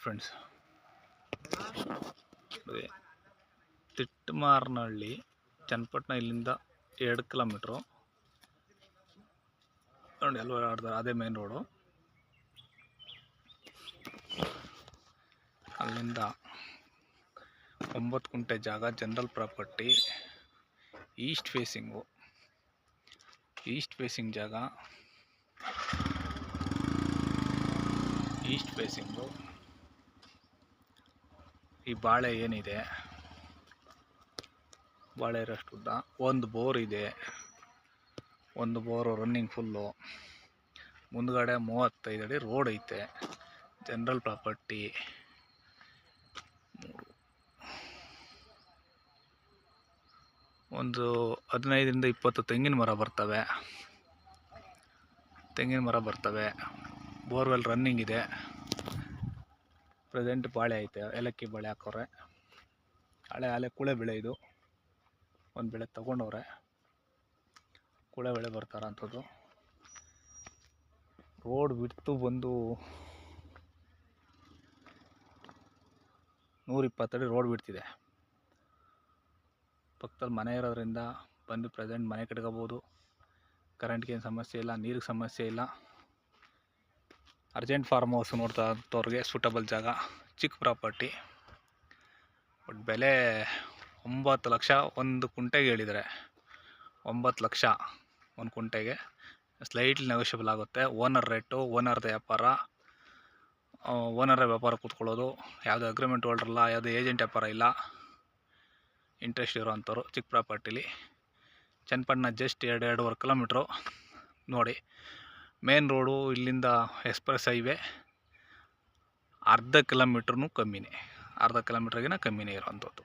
Friends, ತಿಟ್ಟಮಾರನಹಳ್ಳಿ Channapatna ಇಲ್ಲಿಂದ 2 kilometre ನೋಡಿ. ಅಲ್ಲಿ ಅದೇ ಮೇನ್ ರೋಡು. ಅಲ್ಲಿಂದ 9 ಗುಂಟೆ ಜಾಗ, ಜನರಲ್ ಪ್ರಾಪರ್ಟಿ, ಈಸ್ಟ್ ಫೇಸಿಂಗ್ ಜಾಗ. ಈಸ್ಟ್ ಫೇಸಿಂಗು ಈ ಬಾಳೆ ಏನಿದೆ, ಬಾಳೆ ಇರೋಷ್ಟು ಉದ್ದ. ಒಂದು ಬೋರ್ ಇದೆ, ಒಂದು ಬೋರು ರನ್ನಿಂಗ್ ಫುಲ್ಲು. ಮುಂದ್ಗಡೆ 35 ಅಡಿ ರೋಡ್ ಐತೆ. General property. ಒಂದು 15ರಿಂದ 20 ತೆಂಗಿನ ಮರ ಬರ್ತವೆ. ಬೋರ್ವೆಲ್ ರನ್ನಿಂಗ್ ಇದೆ. ಪ್ರೆಸೆಂಟ್ ಬಾಳೆ ಐತೆ, ಏಲಕ್ಕಿ ಬಾಳೆ ಹಾಕೋರೆ. ಹಳೆ ಕೂಳೆ ಬೆಳೆ ಇದು. ಒಂದು ಬೆಳೆ ತಗೊಂಡವ್ರೆ, ಕೂಳೆ ಬೆಳೆ ಬರ್ತಾರ ಅಂಥದ್ದು. ರೋಡ್ ಬಿಡ್ತು ಬಂದು 120 ಅಡಿ ರೋಡ್ ಬಿಡ್ತಿದೆ. ಪಕ್ಕದಲ್ಲಿ ಮನೆ ಇರೋದ್ರಿಂದ ಬಂದು ಪ್ರೆಸೆಂಟ್ ಮನೆ ಕಟ್ಕೋಬೋದು. ಕರೆಂಟ್ಗೆ ಏನು ಸಮಸ್ಯೆ ಇಲ್ಲ, ನೀರಿಗೆ ಸಮಸ್ಯೆ ಇಲ್ಲ. ಅರ್ಜೆಂಟ್ ಫಾರ್ಮ್ ಹೌಸ್ ನೋಡ್ತಾ ಇದ್ದವ್ರಿಗೆ ಸೂಟಬಲ್ ಜಾಗ. ಚಿಕ್ಕ ಪ್ರಾಪರ್ಟಿ. ಬಟ್ ಬೆಲೆ 9 ಲಕ್ಷ ಒಂದು ಕುಂಟೆಗೆ ಹೇಳಿದರೆ. 9 ಲಕ್ಷ ಒಂದು ಕುಂಟೆಗೆ. ಸ್ಲೈಟ್ಲಿ ನೆಗೋಷಿಯಬಲ್ ಆಗುತ್ತೆ. ಓನರ್ ರೇಟು, ಓನರ್ದ ವ್ಯಾಪಾರ. ಓನರ ವ್ಯಾಪಾರ ಕೂತ್ಕೊಳ್ಳೋದು. ಯಾವುದೇ ಅಗ್ರಿಮೆಂಟ್ ಹೋಲ್ಡರ್ ಇಲ್ಲ, ಯಾವುದೇ ಏಜೆಂಟ್ ವ್ಯಾಪಾರ ಇಲ್ಲ. ಇಂಟ್ರೆಸ್ಟ್ ಇರೋವಂಥವ್ರು ಚಿಕ್ಕ ಪ್ರಾಪರ್ಟಿಲಿ. ಚನ್ನಪಟ್ಟಣ ಜಸ್ಟ್ 2-2.5 ಕಿಲೋಮೀಟ್ರು ನೋಡಿ. ಮೇನ್ ರೋಡು ಇಲ್ಲಿಂದ ಎಕ್ಸ್ಪ್ರೆಸ್ ಹೈವೇ ಅರ್ಧ ಕಿಲೋಮೀಟ್ರೂ ಕಮ್ಮಿನೇ. ಅರ್ಧ ಕಿಲೋಮೀಟ್ರಿಗಿನ ಕಮ್ಮಿನೇ ಇರೋವಂಥದ್ದು.